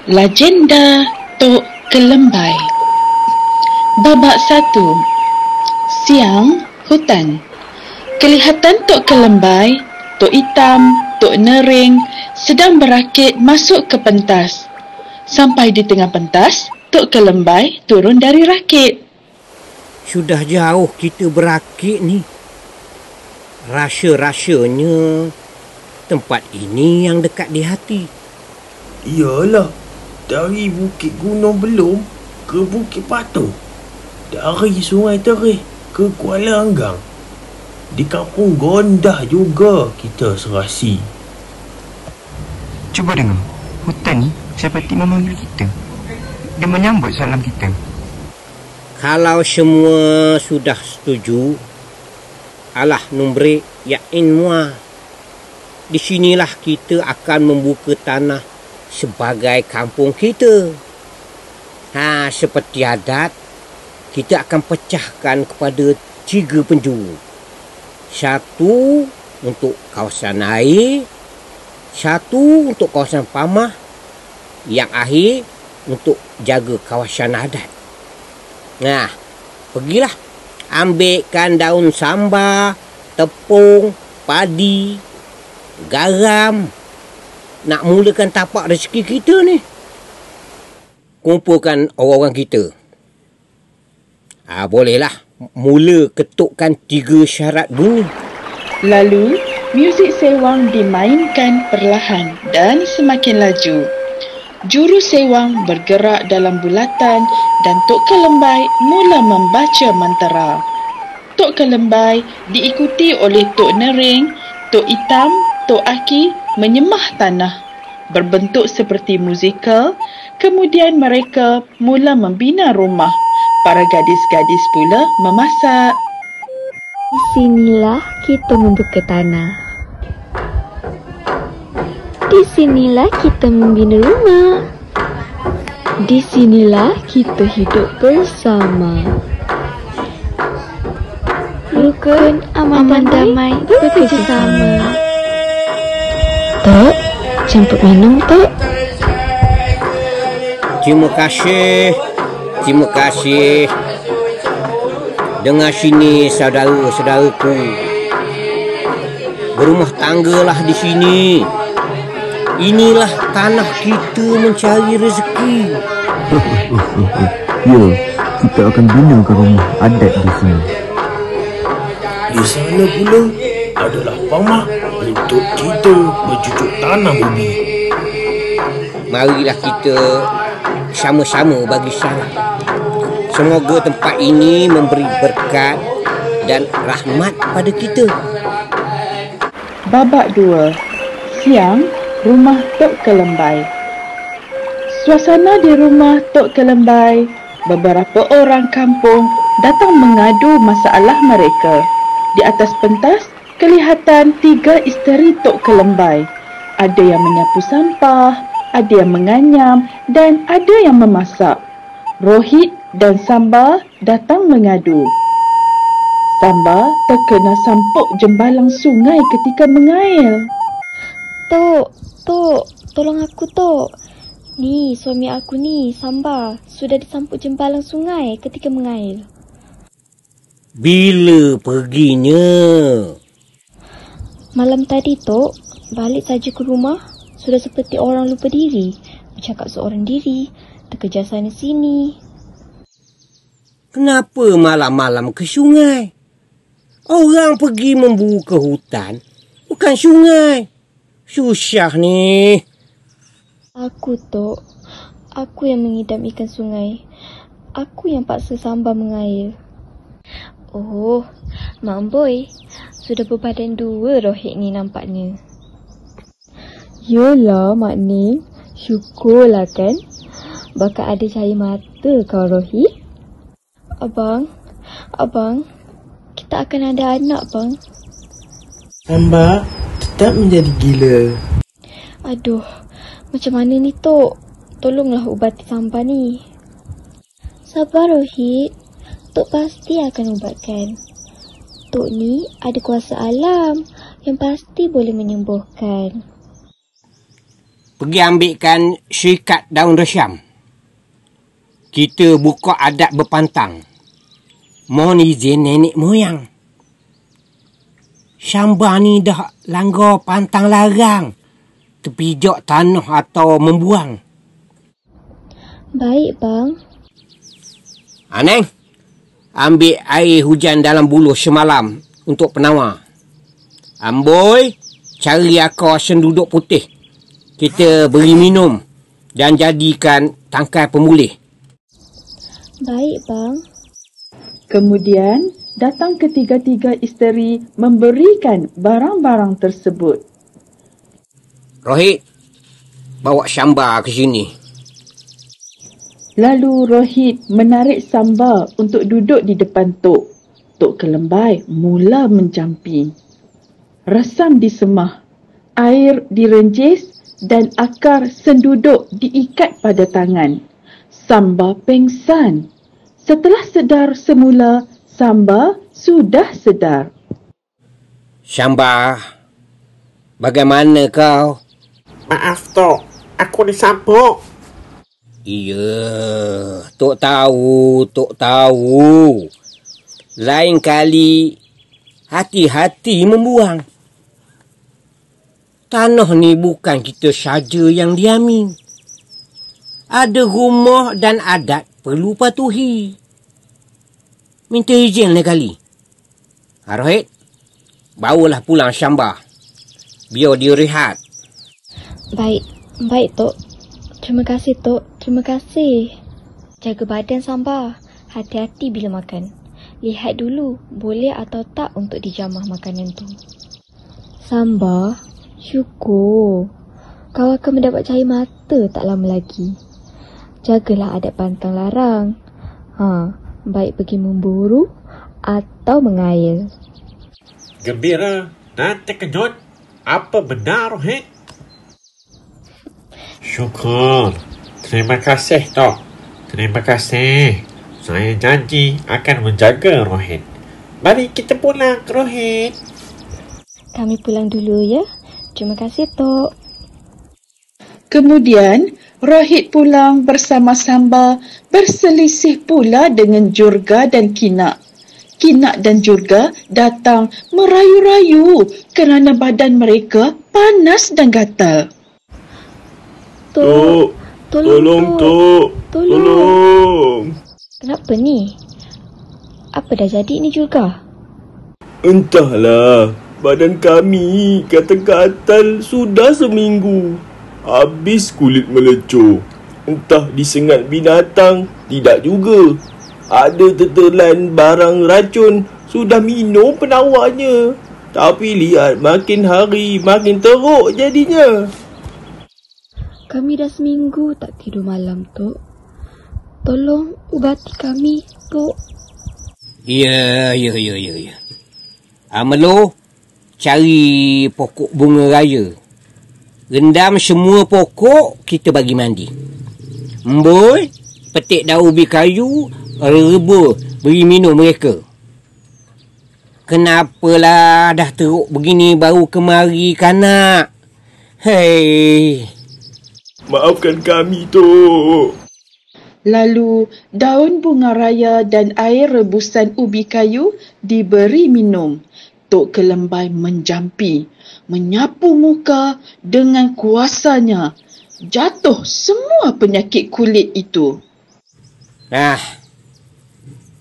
Legenda Tok Kelembai. Babak 1. Siang Hutan. Kelihatan Tok Kelembai, Tok Hitam, Tok Nering sedang berakit masuk ke pentas. Sampai di tengah pentas, Tok Kelembai turun dari rakit. Sudah jauh kita berakit ni. Rasa-rasanya tempat ini yang dekat di hati. Iyalah, dari Bukit Gunung Belum ke Bukit Patung, dari Sungai Terih ke Kuala Anggang. Di Kampung Gondah juga kita serasi. Cuba dengar, hutan ni seperti memanggil kita. Dia menyambut salam kita. Kalau semua sudah setuju, alah nombrik yakin mua. Di sinilah kita akan membuka tanah sebagai kampung kita. Seperti adat, kita akan pecahkan kepada 3 penjuru. 1 untuk kawasan air, 1 untuk kawasan pamah, yang akhir untuk jaga kawasan adat. Pergilah, ambilkan daun sambal, tepung, padi, garam. Nak mulakan tapak rezeki kita ni. Kumpulkan orang-orang kita. Bolehlah. Mula ketukkan 3 syarat bunyi. Lalu, muzik sewang dimainkan perlahan dan semakin laju. Juru sewang bergerak dalam bulatan dan Tok Kelembai mula membaca mantra. Tok Kelembai diikuti oleh Tok Nering, Tok Hitam, Tok Aki menyemah tanah. Berbentuk seperti musikal, kemudian mereka mula membina rumah. Para gadis-gadis pula memasak. Di sinilah kita membuka tanah. Di sinilah kita membina rumah. Di sinilah kita hidup bersama. Rukun, aman, damai, bekerjasama. Tok, campur minum, Tok. Terima kasih. Terima kasih. Dengar sini saudara-saudaraku. Berumah tanggalah di sini. Inilah tanah kita mencari rezeki. Ya, kita akan binakan rumah adat di sini. Di sana pula adalah pamah untuk kita bercucuk tanam ubi. Marilah kita sama-sama bagi salam. Semoga tempat ini memberi berkat dan rahmat pada kita. Babak 2. Siang, rumah Tok Kelembai. Suasana di rumah Tok Kelembai, beberapa orang kampung datang mengadu masalah mereka. Di atas pentas, kelihatan 3 isteri Tok Kelembai. Ada yang menyapu sampah, ada yang menganyam dan ada yang memasak. Rohit dan Samba datang mengadu. Samba terkena sampuk jembalang sungai ketika mengail. Tok, tolong aku, Tok. Ni, suami aku ni, Samba, sudah disampuk jembalang sungai ketika mengail. Bila perginya? Malam tadi, Tok, balik saja ke rumah, sudah seperti orang lupa diri, bercakap seorang diri, terkejar sana sini. Kenapa malam-malam ke sungai? Orang pergi memburu ke hutan, bukan sungai. Susah ni. Aku, Tok. Aku yang mengidam ikan sungai. Aku yang paksa Samba mengail. Oh, Mak Boy. Sudah berbadan 2 Rohit ni nampaknya. Yolah, Mak Ning. Syukurlah kan. Bakal ada cahaya mata kau, Rohit. Abang, kita akan ada anak, bang. Samba tetap menjadi gila. Aduh, macam mana ni, Tok? Tolonglah ubati Samba ni. Sabar, Rohit. Tok pasti akan ubatkan. Tok ni ada kuasa alam yang pasti boleh menyembuhkan. pergi ambilkan syarikat daun resyam. Kita buka adat berpantang. Mohon izin nenek moyang. Syamba ni dah langgar pantang larang terpijak tanah atau membuang. Baik, bang. Neng, ambil air hujan dalam buluh semalam untuk penawar. Amboi, cari akar senduduk putih. Kita beri minum dan jadikan tangkai pemulih. Baik, bang. Kemudian, datang ketiga-tiga isteri memberikan barang-barang tersebut. Rohit, bawa Syamba ke sini. Lalu Rohit menarik Samba untuk duduk di depan Tok. Tok Kelembai mula menjampi. Resam disemah, air direnjis dan akar senduduk diikat pada tangan. Samba pengsan. Setelah sedar semula, Samba sudah sedar. Syamba, bagaimana kau? Maaf, Tok. Aku disabuk. Ya, Tok tahu. Lain kali, hati-hati membuang. Tanah ni bukan kita saja yang diami. Ada rumah dan adat perlu patuhi. Minta izin lain kali. Rohit, bawalah pulang Syamba. Biar dia rehat. Baik, Tok. Terima kasih, Tok. Terima kasih. Jaga badan, Samba. Hati-hati bila makan. Lihat dulu, boleh atau tak untuk dijamah makanan tu. Samba, syukur. Kau akan mendapat cahaya mata tak lama lagi. Jagalah adat pantang larang. Baik pergi memburu atau mengail. Gembira dan terkejut. Apa benar, Rohit? Syukur. Terima kasih, Tok. Terima kasih. Saya janji akan menjaga Rohit. Mari kita pulang, Rohit. Kami pulang dulu ya. Terima kasih, Tok. Kemudian, Rohit pulang bersama Samba berselisih pula dengan Jurga dan Kinak. Kinak dan Jurga datang merayu-rayu kerana badan mereka panas dan gatal. Tok, tolong, Tok. Tolong. Kenapa ni? Apa dah jadi ni Jurga? Entahlah, badan kami gatal-gatal sudah seminggu. Habis kulit melecur. Entah disengat binatang, tidak juga. Ada tertelan barang racun, sudah minum penawarnya. Tapi lihat makin hari makin teruk jadinya. Kami dah seminggu tak tidur malam, Tok. Tolong ubati kami, Tok. Ya. Amelo, cari pokok bunga raya. Rendam semua pokok, kita bagi mandi. Mboi, petik daun ubi kayu, rebus, beri minum mereka. Kenapalah dah teruk begini baru kemari kanak? Hei. Maafkan kami, Tok. Lalu, daun bunga raya dan air rebusan ubi kayu diberi minum. Tok Kelembai menjampi, menyapu muka dengan kuasanya. Jatuh semua penyakit kulit itu.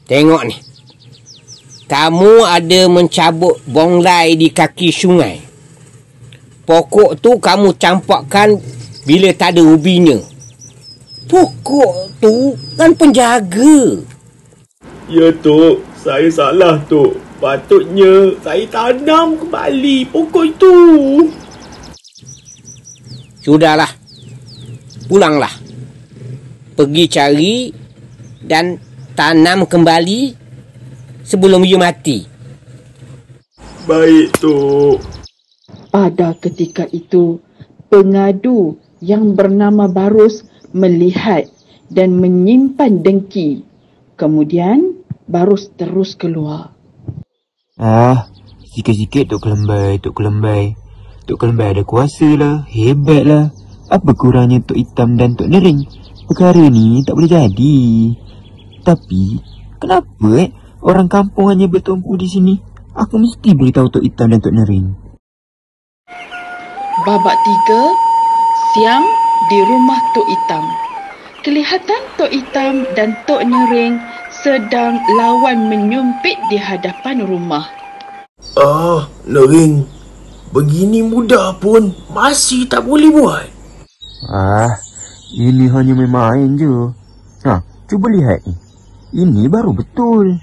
Tengok ni. Kamu ada mencabut bonglai di kaki sungai. Pokok tu kamu campakkan bila tak ada ubinya. Pokok tu kan penjaga. Ya, Tok. Saya salah, Tok. Patutnya saya tanam kembali pokok itu. Sudahlah. Pulanglah. Pergi cari dan tanam kembali sebelum you mati. Baik, Tok. Pada ketika itu, pengadu yang bernama Barus melihat dan menyimpan dengki. Kemudian, Barus terus keluar. Sikit-sikit Tok Kelembai. Tok Kelembai ada kuasa lah, hebat lah. Apa kurangnya Tok Hitam dan Tok Nering? Perkara ni tak boleh jadi. Tapi, kenapa orang kampung hanya bertumpu di sini? Aku mesti beritahu Tok Hitam dan Tok Nering. Babak 3, siang di rumah Tok Hitam. Kelihatan Tok Hitam dan Tok Nering sedang lawan menyumpit di hadapan rumah. Nering, begini mudah pun masih tak boleh buat. Ini hanya main je. Cuba lihat ni. Ini baru betul.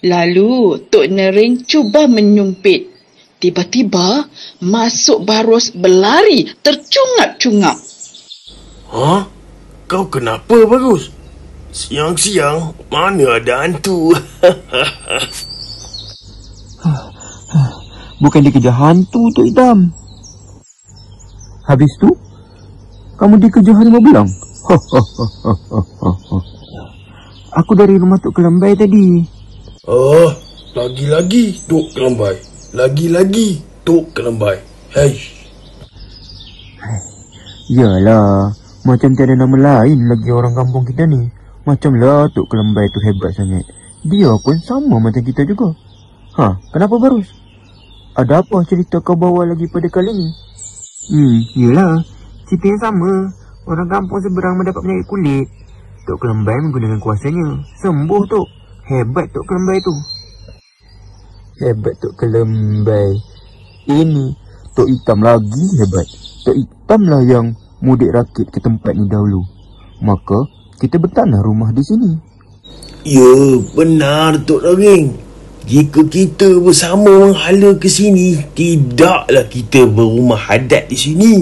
Lalu Tok Nering cuba menyumpit. Tiba-tiba masuk Barus berlari tercungap-cungap. Kau kenapa, Barus? Siang-siang mana ada hantu? Bukan dikejar hantu, Tok Hitam. Habis tu, kamu dikejar harimau belang. Aku dari rumah Tok Kelembai tadi. Lagi-lagi Tok Kelembai. Lagi-lagi Tok Kelembai. Yalah, macam tiada nama lain lagi orang kampung kita ni. Macamlah Tok Kelembai tu hebat sangat. Dia pun sama macam kita juga. Kenapa Barus? Ada apa cerita kau bawa lagi pada kali ni? Yalah, cerita yang sama. Orang kampung seberang mendapat penyakit kulit. Tok Kelembai menggunakan kuasanya sembuh, Tok. Hebat Tok Kelembai tu. Hebat Tok Kelembai. Ini Tok Hitam lagi hebat. Tok Hitam lah yang mudik rakit ke tempat ni dahulu. Maka kita bertanah rumah di sini. Ya, benar Tok Nering. Jika kita bersama menghala ke sini, tidaklah kita berumah adat di sini.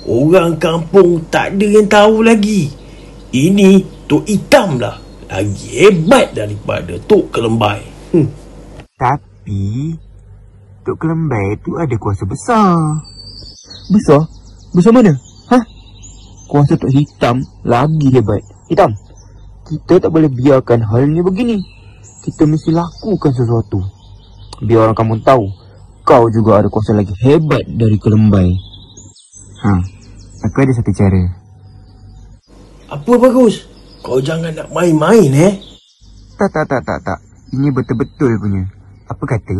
Orang kampung tak ada yang tahu lagi. Ini Tok Hitam lah lagi hebat daripada Tok Kelembai. Tapi Tok Kelembai tu ada kuasa besar. Besar? Besar mana? Kuasa Tok Hitam lagi hebat. Hitam, kita tak boleh biarkan hal ni begini. Kita mesti lakukan sesuatu. Biar orang kampung tahu kau juga ada kuasa lagi hebat dari Kelembai. Aku ada satu cara. Apa, Bagus? Kau jangan nak main-main, Tak. Ini betul-betul punya. Apa kata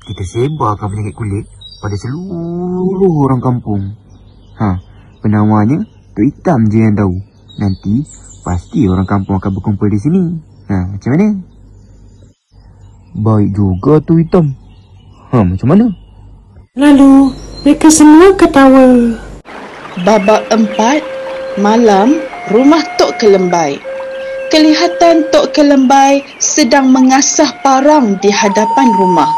kita sebarkan penyakit kulit pada seluruh orang kampung. Penawanya Tok Hitam je yang tahu. Nanti pasti orang kampung akan berkumpul di sini. Macam mana? Baik juga Tok Hitam. Macam mana? Lalu mereka semua ketawa. Babak 4, malam rumah Tok Kelembai. Kelihatan Tok Kelembai sedang mengasah parang di hadapan rumah.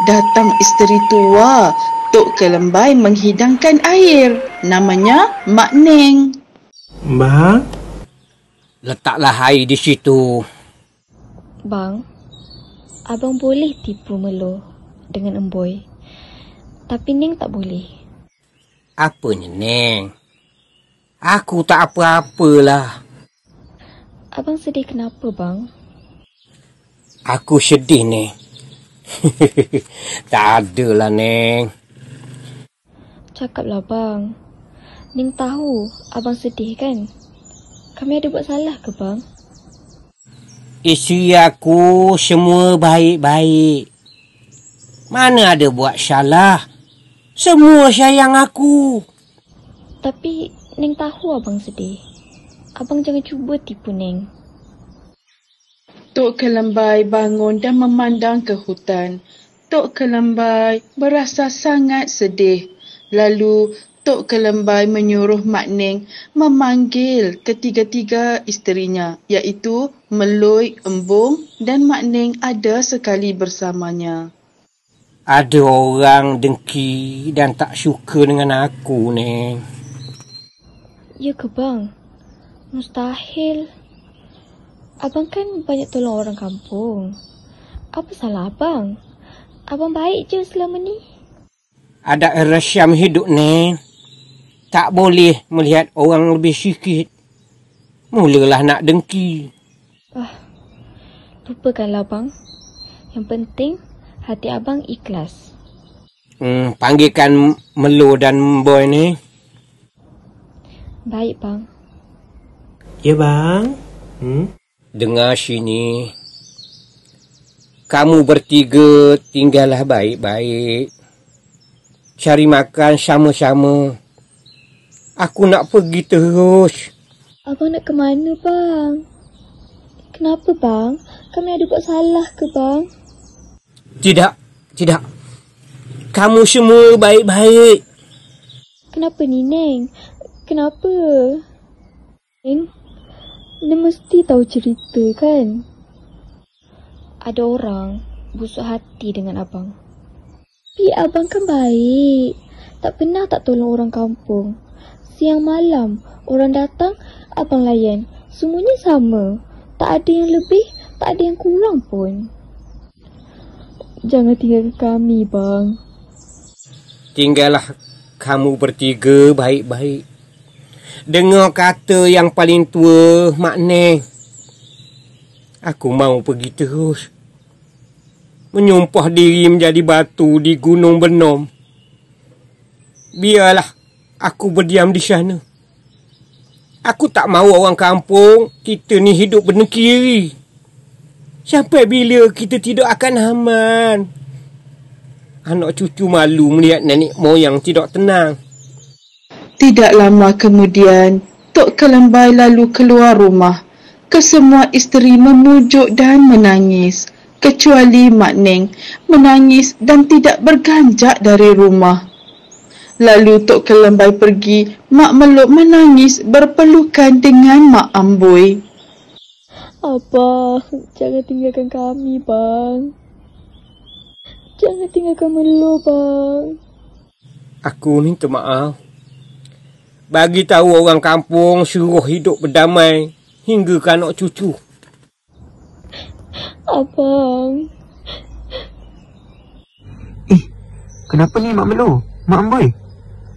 Datang isteri tua Tok Kelembai menghidangkan air. Namanya Mak Neng. Bang? Letaklah air di situ. Bang, abang boleh tipu Melo dengan Emboy. Tapi Neng tak boleh. Apanya, Neng? Aku tak apa-apalah. Abang sedih kenapa, bang? Aku sedih, Neng. Tak adalah, Neng. Cakaplah, bang. Neng tahu abang sedih kan? Kami ada buat salah ke, bang? Isteri aku semua baik-baik. Mana ada buat salah. Semua sayang aku. Tapi Neng tahu abang sedih. Abang jangan cuba tipu Neng. Tok Kelembai bangun dan memandang ke hutan. Tok Kelembai berasa sangat sedih. Lalu Tok Kelembai menyuruh Mak Neng memanggil ketiga-tiga isterinya, iaitu Meloy, Embung dan Mak Neng ada sekali bersamanya. Ada orang dengki dan tak suka dengan aku, Neng. Ya ke, bang? Mustahil. Abang kan banyak tolong orang kampung. Apa salah abang? Abang baik je selama ni. Ada rasyam hidup, Neng. Tak boleh melihat orang lebih sikit. Mulalah nak dengki. Lupakanlah, bang. Yang penting hati abang ikhlas. Panggilkan Melo dan Boy ni. Baik, bang. Ya, bang. Dengar sini. Kamu bertiga tinggallah baik-baik. Cari makan sama-sama. Aku nak pergi terus. Abang nak ke mana, bang? Kenapa, bang? Kami ada buat salah ke, bang? Tidak. Kamu semua baik-baik. Kenapa ni, Neng? Kenapa? Neng mesti tahu cerita, kan? Ada orang busuk hati dengan abang. Tapi abang kan baik. Tak pernah tak tolong orang kampung. Siang malam, orang datang, abang layan. Semuanya sama. Tak ada yang lebih, tak ada yang kurang pun. Jangan tinggalkan kami, bang. Tinggallah kamu bertiga baik-baik. Dengar kata yang paling tua, Mak Neng. Aku mau pergi terus. Menyumpah diri menjadi batu di Gunung Benom. Biarlah aku berdiam di sana. Aku tak mahu orang kampung kita ni hidup bernegiri. Sampai bila kita tidak akan aman? Anak cucu malu melihat nenek moyang tidak tenang. Tidak lama kemudian, Tok Kelembai lalu keluar rumah. Kesemua isteri memujuk dan menangis. Kecuali Mak Neng menangis dan tidak berganjak dari rumah. Lalu Tok Kelembai pergi, Mak Meluk menangis berpelukan dengan Mak Amboi. Abang, jangan tinggalkan kami, bang. Jangan tinggalkan Melo, bang. Aku minta maaf. Bagi tahu orang kampung suruh hidup berdamai hingga ke anak cucu. Abang. Kenapa ni Mak Melo? Mak Amboi?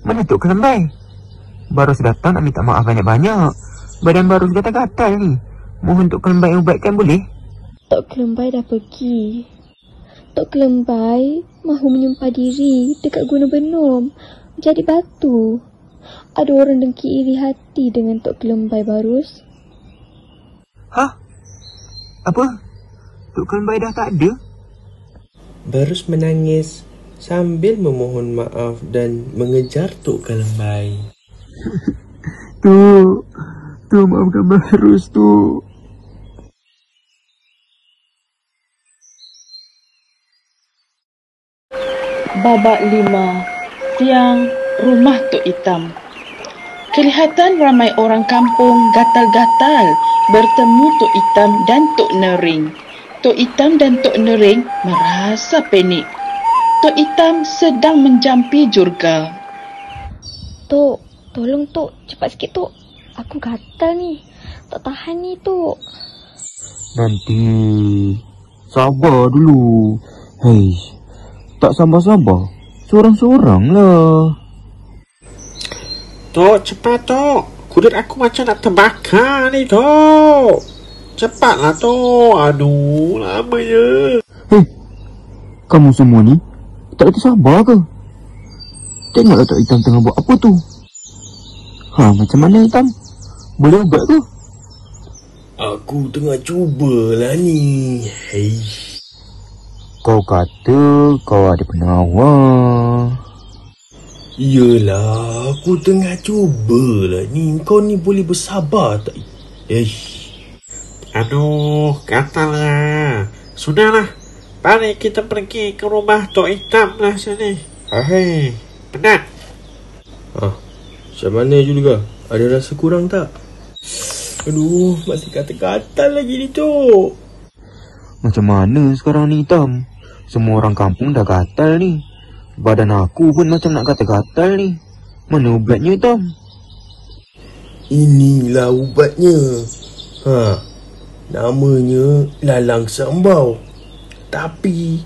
Mana Tok Kelembai? Barus datang nak minta maaf banyak-banyak. Badan Barus gatal-gatal ni. Mohon Tok Kelembai ubatkan boleh? Tok Kelembai dah pergi. Tok Kelembai mahu menyumpah diri dekat Gunung Benom jadi batu. Ada orang dengki iri hati dengan Tok Kelembai, Barus. Hah? Apa? Tok Kelembai dah tak ada? Barus menangis sambil memohon maaf dan mengejar Tok Kelembai. Tu maafkan Barus tu. Babak 5. Tiang rumah Tok Hitam. Kelihatan ramai orang kampung gatal-gatal bertemu Tok Hitam dan Tok Nering. Tok Hitam dan Tok Nering merasa panik. Tok Hitam sedang menjampi jurga. Tok, tolong Tok, cepat sikit Tok. Aku gatal ni. Tak tahan ni Tok. Nanti sabar dulu. Hei, tak sabar-sabar. Seorang-seorang lah. Tok, cepat Tok. Kulit aku macam nak terbakar ni Tok. Cepatlah Tok. Aduh, lamanya. Hei, kamu semua ni tak ada sabar ke? Tengoklah Tok Hitam tengah buat apa tu. Macam mana Hitam? Boleh ubat ke? Aku tengah cubalah ni. Hei. Kau kata kau ada penawar. Yelah, aku tengah cubalah ni. Kau ni boleh bersabar tak? Aduh, gatallah. Sudahlah. Mari kita pergi ke rumah Tok Hitam lah sini. Hei, penat. Macam mana juga? Ada rasa kurang tak? Aduh, masih gatal-gatal lagi ni Tok. Macam mana sekarang ni Hitam? Semua orang kampung dah gatal ni. Badan aku pun macam nak gatal-gatal ni. Mana ubatnya Hitam? Inilah ubatnya. Namanya Lalang Sambau. Tapi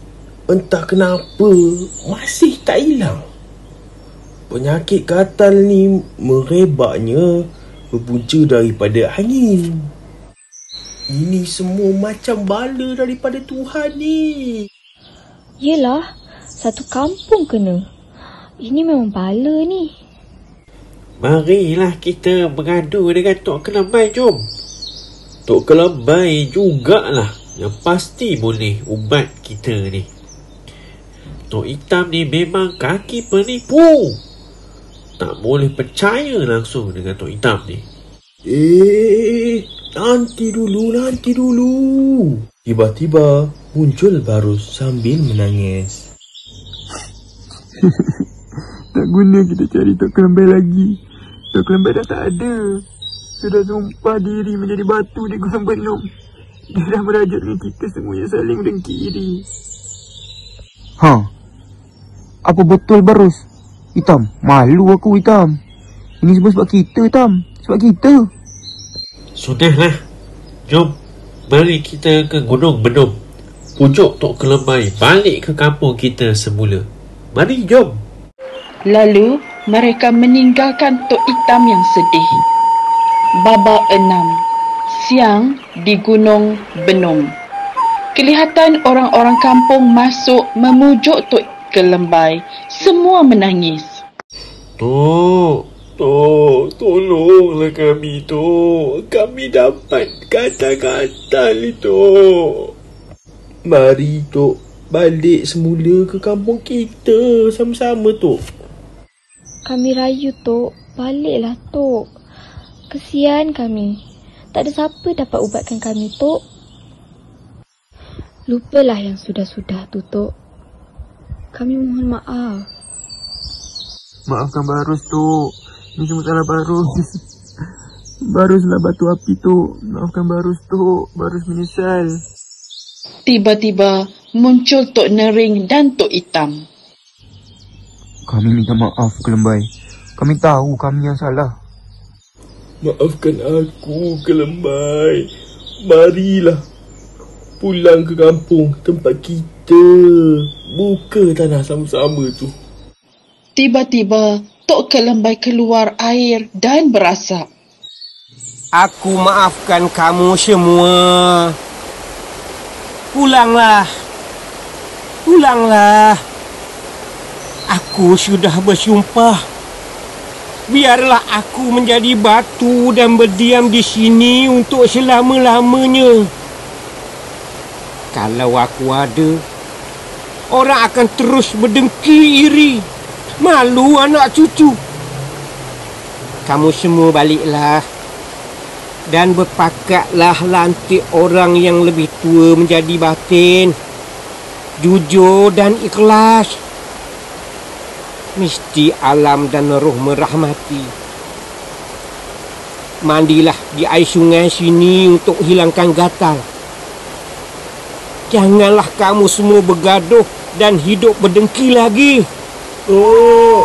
entah kenapa masih tak hilang. Penyakit gatal ni merebaknya berpunca daripada angin. Ini semua macam bala daripada Tuhan ni. Yelah, Satu kampung kena. Ini memang bala ni. Marilah kita mengadu dengan Tok Kelambai, jom. Tok Kelambai jugalah yang pasti boleh ubat kita ni. Tok Hitam ni memang kaki penipu. Tak boleh percaya langsung dengan Tok Hitam ni. Nanti dulu. Tiba-tiba muncul Barus sambil menangis. Tak guna kita cari Tok Kelambai lagi. Tok Kelambai dah tak ada. Sudah sumpah diri menjadi batu di Gunung Benum. Dia dah merajuk dengan kita semua yang saling dengkiri. Apa betul Barus? Hitam, malu aku Hitam. Ini semua sebab kita Hitam. Sebab kita. Sudahlah. Jom. Mari kita ke Gunung Benum. Pujuk Tok Kelambai balik ke kampung kita semula. Mari, jom. Lalu mereka meninggalkan Tok Hitam yang sedih. Babak 6. Siang di Gunung Benum. Kelihatan orang-orang kampung masuk memujuk Tok Kelambai. Semua menangis. Tok, tolonglah kami, Tok. Kami dapat gatal-gatal ni, Tok. Mari, Tok. Balik semula ke kampung kita sama-sama, Tok. Kami rayu, Tok. Baliklah, Tok. Kesian kami. Tak ada siapa dapat ubatkan kami, Tok. Lupalah yang sudah-sudah tu, Tok. Kami mohon maaf. Maafkan Barus, Tok. Ini semua salah Barus. Baruslah batu api, Tok. Maafkan Barus, Tok. Barus menyesal. Tiba-tiba muncul Tok Nering dan Tok Hitam. Kami minta maaf, Kelambai. Kami tahu kami yang salah. Maafkan aku, Kelambai. Marilah pulang ke kampung tempat kita. Buka tanah sama-sama tu. Tiba-tiba Tok Kelambai keluar air dan berasap. Aku maafkan kamu semua. Pulanglah. Aku sudah bersumpah. Biarlah aku menjadi batu dan berdiam di sini untuk selama-lamanya. Kalau aku ada, orang akan terus berdengki iri. Malu anak cucu. Kamu semua baliklah dan berpakatlah lantik orang yang lebih tua menjadi batin, jujur dan ikhlas. Mesti alam dan roh merahmati. Mandilah di air sungai sini untuk hilangkan gatal. Janganlah kamu semua bergaduh dan hidup berdengki lagi. Jangan.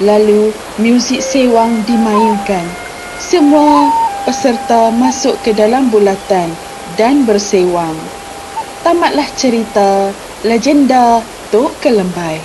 Lalu muzik sewang dimainkan. Semua peserta masuk ke dalam bulatan dan bersewang. Tamatlah cerita legenda Tok Kelambai.